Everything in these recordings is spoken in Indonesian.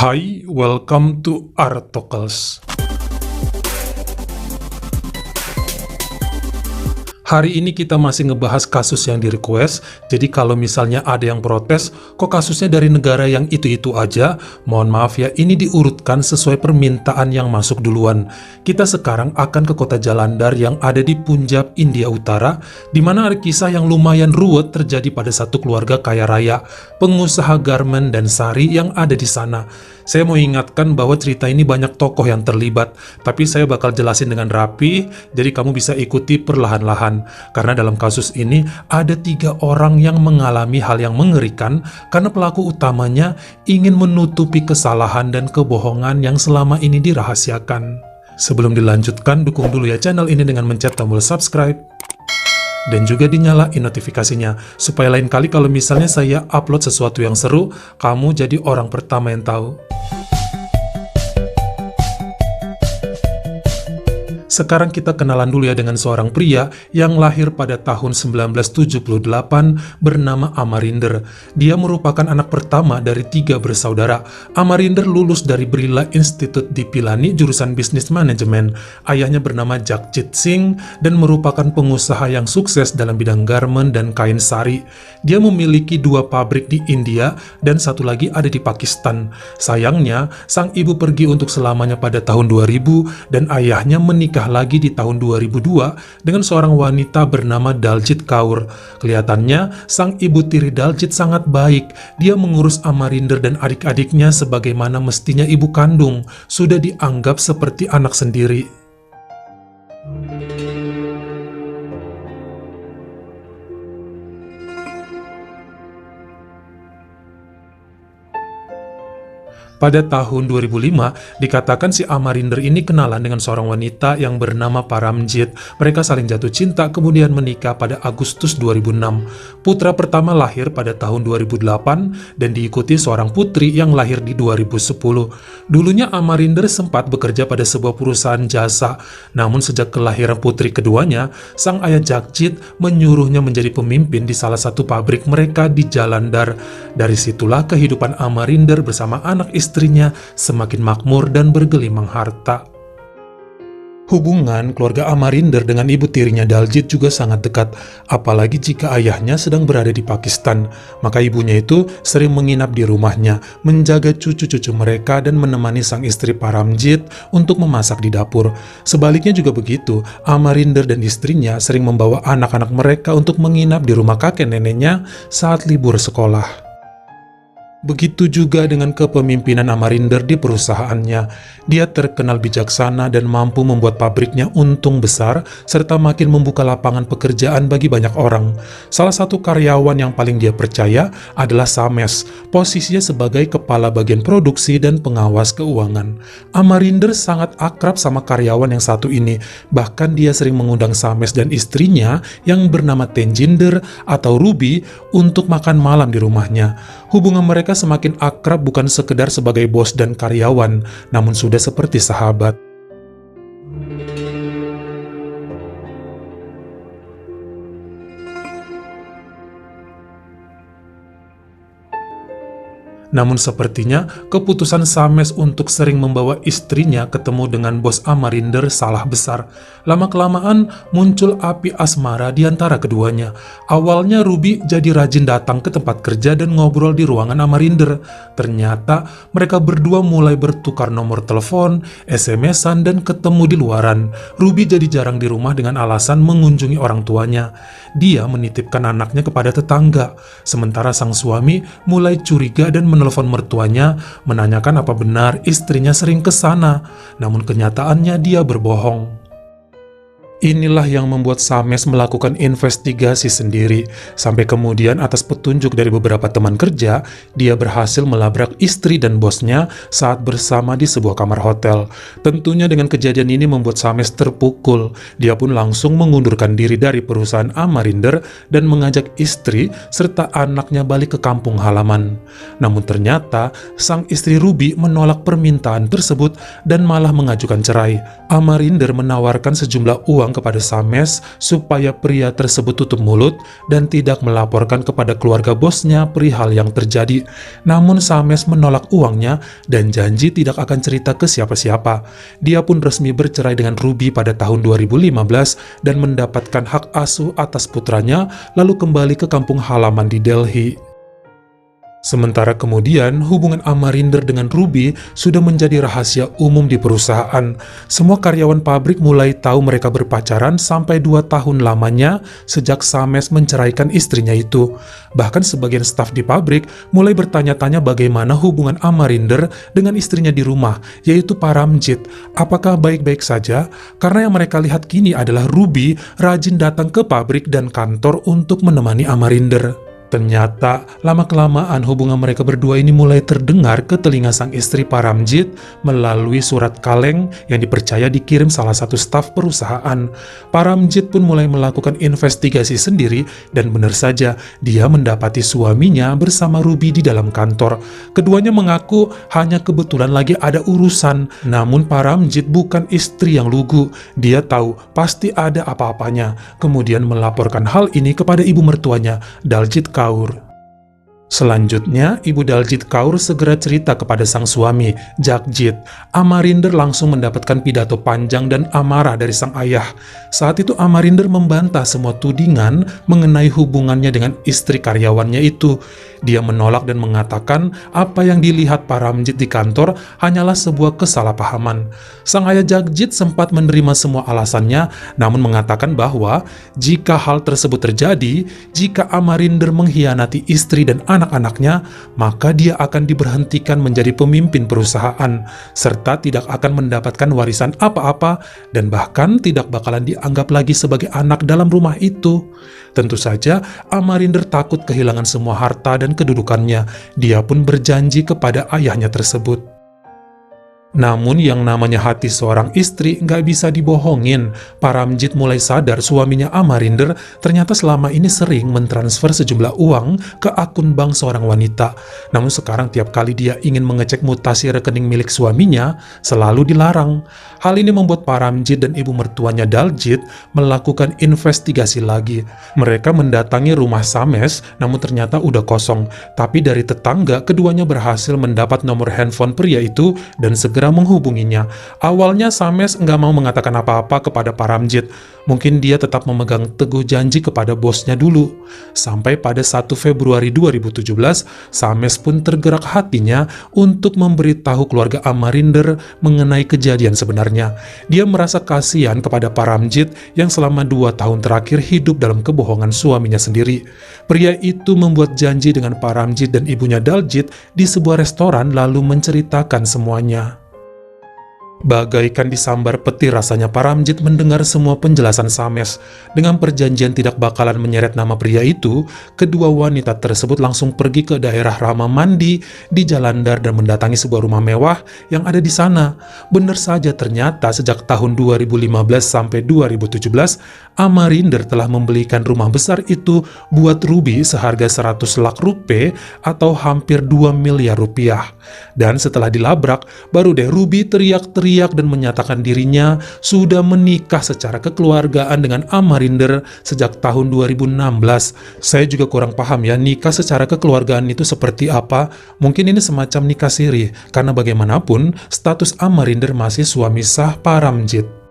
Hi, welcome to Artocles. Hari ini kita masih ngebahas kasus yang di-request, jadi kalau misalnya ada yang protes, kok kasusnya dari negara yang itu-itu aja, mohon maaf ya, ini diurutkan sesuai permintaan yang masuk duluan. Kita sekarang akan ke kota Jalandhar yang ada di Punjab, India Utara, di mana ada kisah yang lumayan ruwet terjadi pada satu keluarga kaya raya, pengusaha garmen dan sari yang ada di sana. Saya mau ingatkan bahwa cerita ini banyak tokoh yang terlibat, tapi saya bakal jelasin dengan rapi, jadi kamu bisa ikuti perlahan-lahan. Karena dalam kasus ini ada 3 orang yang mengalami hal yang mengerikan karena pelaku utamanya ingin menutupi kesalahan dan kebohongan yang selama ini dirahasiakan. Sebelum dilanjutkan, dukung dulu ya channel ini dengan mencet tombol subscribe. Dan juga dinyalain notifikasinya, supaya lain kali kalau misalnya saya upload sesuatu yang seru, kamu jadi orang pertama yang tahu. Sekarang kita kenalan dulu ya dengan seorang pria yang lahir pada tahun 1978 bernama Amarinder. Dia merupakan anak pertama dari 3 bersaudara. Amarinder lulus dari Birla Institute di Pilani jurusan bisnis manajemen. Ayahnya bernama Jagjit Singh dan merupakan pengusaha yang sukses dalam bidang garmen dan kain sari. Dia memiliki 2 pabrik di India dan 1 lagi ada di Pakistan. Sayangnya, sang ibu pergi untuk selamanya pada tahun 2000 dan ayahnya menikah lagi di tahun 2002 dengan seorang wanita bernama Daljit Kaur. Kelihatannya, sang ibu tiri Daljit sangat baik. Dia mengurus Amarinder dan adik-adiknya sebagaimana mestinya ibu kandung. Sudah dianggap seperti anak sendiri. Pada tahun 2005, dikatakan si Amarinder ini kenalan dengan seorang wanita yang bernama Paramjit. Mereka saling jatuh cinta, kemudian menikah pada Agustus 2006. Putra pertama lahir pada tahun 2008 dan diikuti seorang putri yang lahir di 2010. Dulunya Amarinder sempat bekerja pada sebuah perusahaan jasa, namun sejak kelahiran putri keduanya, sang ayah Jagjit menyuruhnya menjadi pemimpin di salah satu pabrik mereka di Jalandhar. Dari situlah kehidupan Amarinder bersama anak istrinya semakin makmur dan bergelimang harta. Hubungan keluarga Amarinder dengan ibu tirinya Daljit juga sangat dekat, apalagi jika ayahnya sedang berada di Pakistan. Maka ibunya itu sering menginap di rumahnya, menjaga cucu-cucu mereka dan menemani sang istri Paramjit untuk memasak di dapur. Sebaliknya juga begitu, Amarinder dan istrinya sering membawa anak-anak mereka untuk menginap di rumah kakek neneknya saat libur sekolah. Begitu juga dengan kepemimpinan Amarinder di perusahaannya. Dia terkenal bijaksana dan mampu membuat pabriknya untung besar, serta makin membuka lapangan pekerjaan bagi banyak orang. Salah satu karyawan yang paling dia percaya adalah Sames, posisinya sebagai kepala bagian produksi dan pengawas keuangan. Amarinder sangat akrab sama karyawan yang satu ini, bahkan dia sering mengundang Sames dan istrinya yang bernama Tenjinder atau Ruby untuk makan malam di rumahnya. Hubungan mereka semakin akrab bukan sekedar sebagai bos dan karyawan, namun sudah seperti sahabat. Namun sepertinya keputusan Sames untuk sering membawa istrinya ketemu dengan bos Amarinder salah besar. Lama-kelamaan muncul api asmara di antara keduanya. Awalnya Ruby jadi rajin datang ke tempat kerja dan ngobrol di ruangan Amarinder. Ternyata mereka berdua mulai bertukar nomor telepon, SMS-an dan ketemu di luaran. Ruby jadi jarang di rumah dengan alasan mengunjungi orang tuanya. Dia menitipkan anaknya kepada tetangga. Sementara sang suami mulai curiga dan menelpon mertuanya menanyakan apa benar istrinya sering ke sana, namun kenyataannya dia berbohong. Inilah yang membuat Sames melakukan investigasi sendiri, sampai kemudian atas petunjuk dari beberapa teman kerja, dia berhasil melabrak istri dan bosnya saat bersama di sebuah kamar hotel. Tentunya dengan kejadian ini membuat Sames terpukul. Dia pun langsung mengundurkan diri dari perusahaan Amarinder dan mengajak istri serta anaknya balik ke kampung halaman. Namun ternyata sang istri Ruby menolak permintaan tersebut dan malah mengajukan cerai. Amarinder menawarkan sejumlah uang bilang kepada Sames supaya pria tersebut tutup mulut dan tidak melaporkan kepada keluarga bosnya perihal yang terjadi. Namun Sames menolak uangnya dan janji tidak akan cerita ke siapa-siapa. Dia pun resmi bercerai dengan Ruby pada tahun 2015 dan mendapatkan hak asuh atas putranya, lalu kembali ke kampung halaman di Delhi. Sementara kemudian, hubungan Amarinder dengan Ruby sudah menjadi rahasia umum di perusahaan. Semua karyawan pabrik mulai tahu mereka berpacaran sampai 2 tahun lamanya sejak Sames menceraikan istrinya itu. Bahkan sebagian staf di pabrik mulai bertanya-tanya bagaimana hubungan Amarinder dengan istrinya di rumah, yaitu Paramjit. Apakah baik-baik saja? Karena yang mereka lihat kini adalah Ruby rajin datang ke pabrik dan kantor untuk menemani Amarinder. Ternyata, lama-kelamaan hubungan mereka berdua ini mulai terdengar ke telinga sang istri Paramjit melalui surat kaleng yang dipercaya dikirim salah satu staf perusahaan. Paramjit pun mulai melakukan investigasi sendiri dan benar saja dia mendapati suaminya bersama Ruby di dalam kantor. Keduanya mengaku hanya kebetulan lagi ada urusan, namun Paramjit bukan istri yang lugu. Dia tahu pasti ada apa-apanya, kemudian melaporkan hal ini kepada ibu mertuanya, Daljit Kaur. Selanjutnya, Ibu Daljit Kaur segera cerita kepada sang suami, Jagjit. Amarinder langsung mendapatkan pidato panjang dan amarah dari sang ayah. Saat itu Amarinder membantah semua tudingan mengenai hubungannya dengan istri karyawannya itu. Dia menolak dan mengatakan apa yang dilihat Paramjit di kantor hanyalah sebuah kesalahpahaman. Sang ayah Jagjit sempat menerima semua alasannya, namun mengatakan bahwa jika hal tersebut terjadi, jika Amarinder mengkhianati istri dan anak-anaknya, maka dia akan diberhentikan menjadi pemimpin perusahaan, serta tidak akan mendapatkan warisan apa-apa dan bahkan tidak bakalan dianggap lagi sebagai anak dalam rumah itu. Tentu saja, Amarinder takut kehilangan semua harta dan kedudukannya. Dia pun berjanji kepada ayahnya tersebut. Namun yang namanya hati seorang istri nggak bisa dibohongin. Paramjit mulai sadar suaminya Amarinder ternyata selama ini sering mentransfer sejumlah uang ke akun bank seorang wanita. Namun sekarang tiap kali dia ingin mengecek mutasi rekening milik suaminya, selalu dilarang. Hal ini membuat Paramjit dan ibu mertuanya Daljit melakukan investigasi lagi. Mereka mendatangi rumah Sames, namun ternyata udah kosong. Tapi dari tetangga, keduanya berhasil mendapat nomor handphone pria itu dan segera menghubunginya. Awalnya Sames nggak mau mengatakan apa-apa kepada Paramjit. Mungkin dia tetap memegang teguh janji kepada bosnya dulu. Sampai pada 1 Februari 2017, Sames pun tergerak hatinya untuk memberitahu keluarga Amarinder mengenai kejadian sebenarnya. Dia merasa kasihan kepada Paramjit yang selama 2 tahun terakhir hidup dalam kebohongan suaminya sendiri. Pria itu membuat janji dengan Paramjit dan ibunya Daljit di sebuah restoran lalu menceritakan semuanya. Bagaikan disambar petir rasanya Paramjit mendengar semua penjelasan Sames. Dengan perjanjian tidak bakalan menyeret nama pria itu, kedua wanita tersebut langsung pergi ke daerah Rama Mandi di Jalandhar dan mendatangi sebuah rumah mewah yang ada di sana. Benar saja ternyata sejak tahun 2015 sampai 2017, Amarinder telah membelikan rumah besar itu buat Ruby seharga 100 lakh rupiah atau hampir 2 miliar rupiah. Dan setelah dilabrak, baru deh Ruby teriak-teriak dan menyatakan dirinya sudah menikah secara kekeluargaan dengan Amarinder sejak tahun 2016. Saya juga kurang paham ya, nikah secara kekeluargaan itu seperti apa. Mungkin ini semacam nikah siri, karena bagaimanapun status Amarinder masih suami sah Paramjit.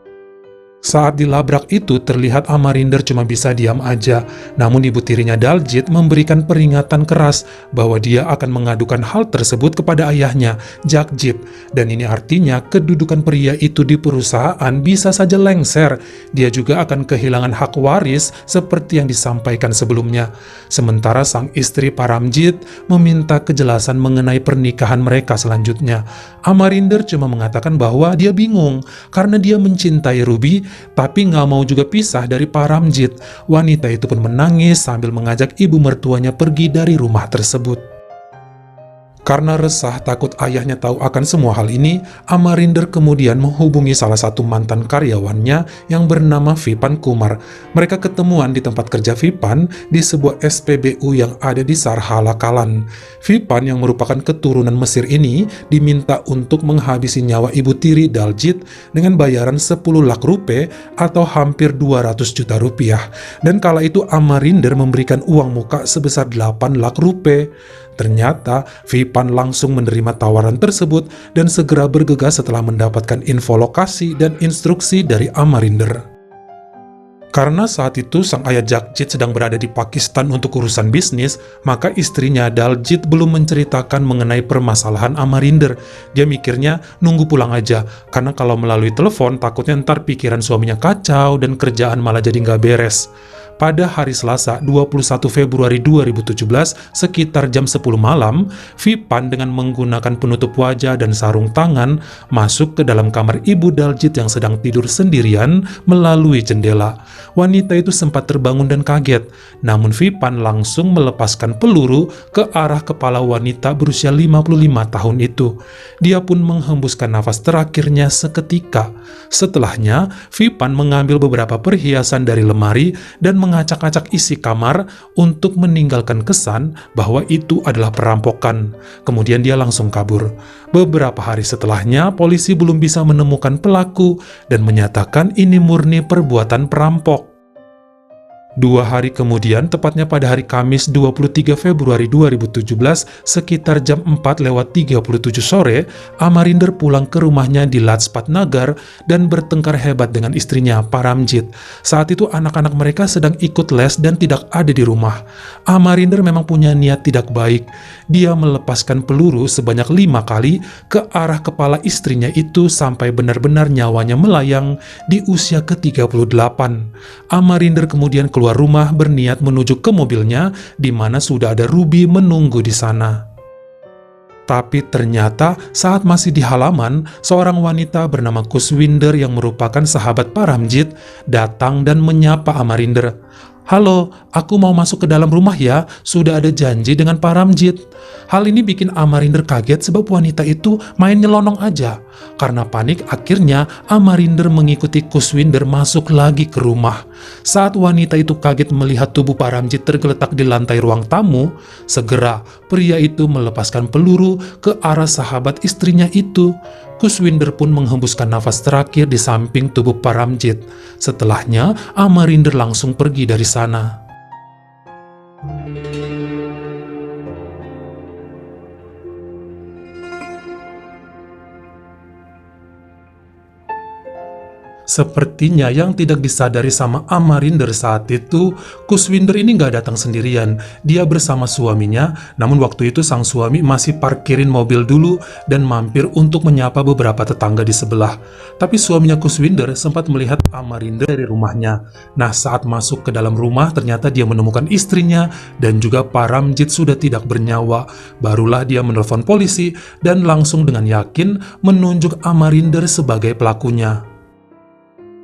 Saat dilabrak itu terlihat Amarinder cuma bisa diam aja, namun ibu tirinya Daljit memberikan peringatan keras bahwa dia akan mengadukan hal tersebut kepada ayahnya, Jagjit. Dan ini artinya kedudukan pria itu di perusahaan bisa saja lengser. Dia juga akan kehilangan hak waris seperti yang disampaikan sebelumnya. Sementara sang istri Paramjit meminta kejelasan mengenai pernikahan mereka selanjutnya. Amarinder cuma mengatakan bahwa dia bingung karena dia mencintai Ruby tapi nggak mau juga pisah dari Paramjit. Wanita itu pun menangis sambil mengajak ibu mertuanya pergi dari rumah tersebut. Karena resah takut ayahnya tahu akan semua hal ini, Amarinder kemudian menghubungi salah satu mantan karyawannya yang bernama Vipan Kumar. Mereka ketemuan di tempat kerja Vipan di sebuah SPBU yang ada di Sarhala Kalan. Vipan yang merupakan keturunan Mesir ini diminta untuk menghabisi nyawa ibu tiri Daljit dengan bayaran 10 lakh rupiah atau hampir 200 juta rupiah. Dan kala itu Amarinder memberikan uang muka sebesar 8 lakh rupiah. Ternyata Vipan langsung menerima tawaran tersebut dan segera bergegas setelah mendapatkan info lokasi dan instruksi dari Amarinder. Karena saat itu sang ayah Jagjit sedang berada di Pakistan untuk urusan bisnis, maka istrinya Daljit belum menceritakan mengenai permasalahan Amarinder. Dia mikirnya nunggu pulang aja, karena kalau melalui telepon takutnya ntar pikiran suaminya kacau dan kerjaan malah jadi nggak beres. Pada hari Selasa 21 Februari 2017 sekitar jam 10 malam, Vipan dengan menggunakan penutup wajah dan sarung tangan masuk ke dalam kamar ibu Daljit yang sedang tidur sendirian melalui jendela. Wanita itu sempat terbangun dan kaget, namun Vipan langsung melepaskan peluru ke arah kepala wanita berusia 55 tahun itu. Dia pun menghembuskan nafas terakhirnya seketika. Setelahnya, Vipan mengambil beberapa perhiasan dari lemari dan mengacak-acak isi kamar untuk meninggalkan kesan bahwa itu adalah perampokan. Kemudian dia langsung kabur. Beberapa hari setelahnya, polisi belum bisa menemukan pelaku dan menyatakan ini murni perbuatan perampok. 2 hari kemudian, tepatnya pada hari Kamis 23 Februari 2017, sekitar jam 4:37 sore, Amarinder pulang ke rumahnya di Lajpat Nagar dan bertengkar hebat dengan istrinya, Paramjit. Saat itu anak-anak mereka sedang ikut les dan tidak ada di rumah. Amarinder memang punya niat tidak baik. Dia melepaskan peluru sebanyak 5 kali ke arah kepala istrinya itu sampai benar-benar nyawanya melayang di usia ke-38. Amarinder kemudian keluar rumah berniat menuju ke mobilnya di mana sudah ada Ruby menunggu di sana. Tapi ternyata saat masih di halaman, seorang wanita bernama Kuswinder yang merupakan sahabat Paramjit datang dan menyapa Amarinder. "Halo, aku mau masuk ke dalam rumah ya, sudah ada janji dengan Paramjit." Hal ini bikin Amarinder kaget sebab wanita itu main nyelonong aja. Karena panik, akhirnya Amarinder mengikuti Kuswinder masuk lagi ke rumah. Saat wanita itu kaget melihat tubuh Paramjit tergeletak di lantai ruang tamu, segera pria itu melepaskan peluru ke arah sahabat istrinya itu. Kuswinder pun menghembuskan nafas terakhir di samping tubuh Paramjit. Setelahnya, Amarinder langsung pergi dari sana. Sepertinya yang tidak disadari sama Amarinder saat itu, Kuswinder ini nggak datang sendirian. Dia bersama suaminya, namun waktu itu sang suami masih parkirin mobil dulu dan mampir untuk menyapa beberapa tetangga di sebelah. Tapi suaminya Kuswinder sempat melihat Amarinder dari rumahnya. Nah, saat masuk ke dalam rumah, ternyata dia menemukan istrinya dan juga Paramjit sudah tidak bernyawa. Barulah dia menelpon polisi dan langsung dengan yakin menunjuk Amarinder sebagai pelakunya.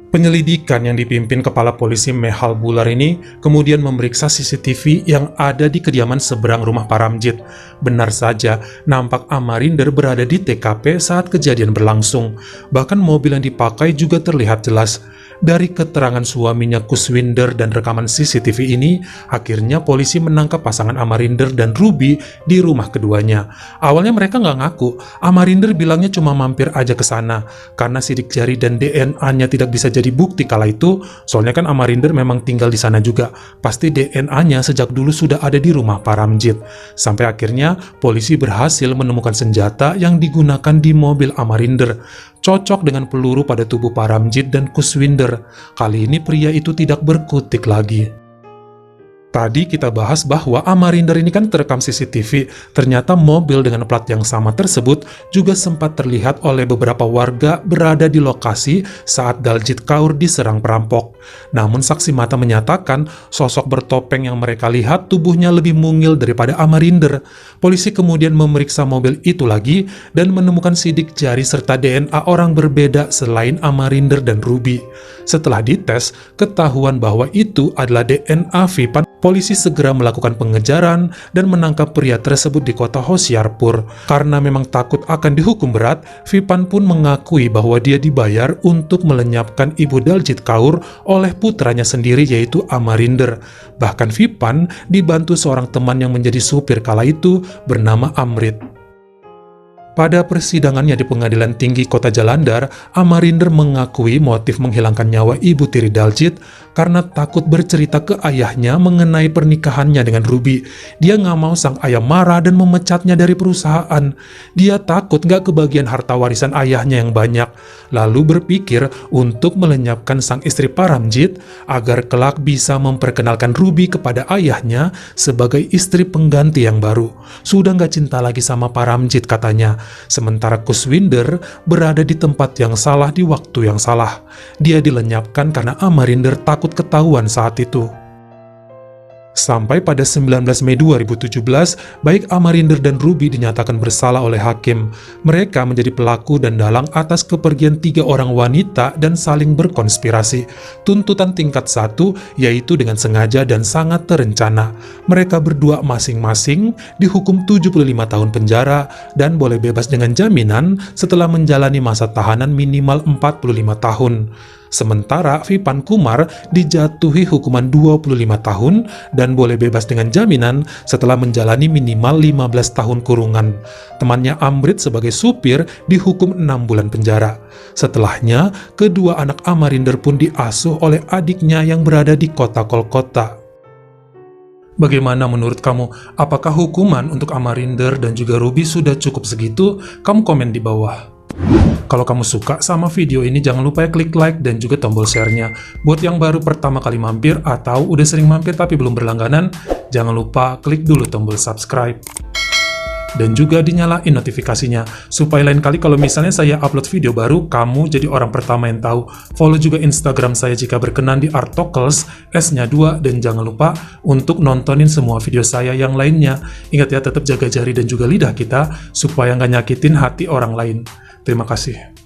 Penyelidikan yang dipimpin Kepala Polisi Mehal Bular ini kemudian memeriksa CCTV yang ada di kediaman seberang rumah Paramjit. Benar saja, nampak Amarinder berada di TKP saat kejadian berlangsung. Bahkan mobil yang dipakai juga terlihat jelas. Dari keterangan suaminya Kuswinder dan rekaman CCTV ini, akhirnya polisi menangkap pasangan Amarinder dan Ruby di rumah keduanya. Awalnya mereka nggak ngaku, Amarinder bilangnya cuma mampir aja ke sana, karena sidik jari dan DNA-nya tidak bisa jadi bukti kala itu, soalnya kan Amarinder memang tinggal di sana juga. Pasti DNA-nya sejak dulu sudah ada di rumah Paramjit. Sampai akhirnya polisi berhasil menemukan senjata yang digunakan di mobil Amarinder. Cocok dengan peluru pada tubuh Paramjit dan Kuswinder. Kali ini pria itu tidak berkutik lagi. Tadi kita bahas bahwa Amarinder ini kan terekam CCTV. Ternyata mobil dengan plat yang sama tersebut juga sempat terlihat oleh beberapa warga berada di lokasi saat Daljit Kaur diserang perampok. Namun saksi mata menyatakan sosok bertopeng yang mereka lihat tubuhnya lebih mungil daripada Amarinder. Polisi kemudian memeriksa mobil itu lagi dan menemukan sidik jari serta DNA orang berbeda selain Amarinder dan Ruby. Setelah dites, ketahuan bahwa itu adalah DNA Vipan. Polisi segera melakukan pengejaran dan menangkap pria tersebut di kota Hoshiarpur. Karena memang takut akan dihukum berat, Vipan pun mengakui bahwa dia dibayar untuk melenyapkan ibu Daljit Kaur oleh putranya sendiri yaitu Amarinder. Bahkan Vipan dibantu seorang teman yang menjadi supir kala itu bernama Amrit. Pada persidangannya di Pengadilan Tinggi Kota Jalandhar, Amarinder mengakui motif menghilangkan nyawa ibu tiri Daljit karena takut bercerita ke ayahnya mengenai pernikahannya dengan Ruby. Dia nggak mau sang ayah marah dan memecatnya dari perusahaan. Dia takut nggak kebagian harta warisan ayahnya yang banyak, lalu berpikir untuk melenyapkan sang istri Paramjit agar kelak bisa memperkenalkan Ruby kepada ayahnya sebagai istri pengganti yang baru. Sudah nggak cinta lagi sama Paramjit katanya. Sementara Kuswinder berada di tempat yang salah di waktu yang salah. Dia dilenyapkan karena Amarinder takut ketahuan saat itu. Sampai pada 19 Mei 2017, baik Amarinder dan Ruby dinyatakan bersalah oleh hakim. Mereka menjadi pelaku dan dalang atas kepergian 3 orang wanita dan saling berkonspirasi. Tuntutan tingkat 1 yaitu dengan sengaja dan sangat terencana. Mereka berdua masing-masing dihukum 75 tahun penjara dan boleh bebas dengan jaminan setelah menjalani masa tahanan minimal 45 tahun. Sementara Vipan Kumar dijatuhi hukuman 25 tahun dan boleh bebas dengan jaminan setelah menjalani minimal 15 tahun kurungan. Temannya Amrit sebagai supir dihukum 6 bulan penjara. Setelahnya, kedua anak Amarinder pun diasuh oleh adiknya yang berada di kota Kolkata. Bagaimana menurut kamu? Apakah hukuman untuk Amarinder dan juga Ruby sudah cukup segitu? Kamu komen di bawah. Kalau kamu suka sama video ini, jangan lupa ya klik like dan juga tombol share-nya. Buat yang baru pertama kali mampir atau udah sering mampir tapi belum berlangganan, jangan lupa klik dulu tombol subscribe. Dan juga dinyalain notifikasinya, supaya lain kali kalau misalnya saya upload video baru, kamu jadi orang pertama yang tahu. Follow juga Instagram saya jika berkenan di Artokels, S-nya 2, dan jangan lupa untuk nontonin semua video saya yang lainnya. Ingat ya, tetap jaga jari dan juga lidah kita, supaya nggak nyakitin hati orang lain. Terima kasih.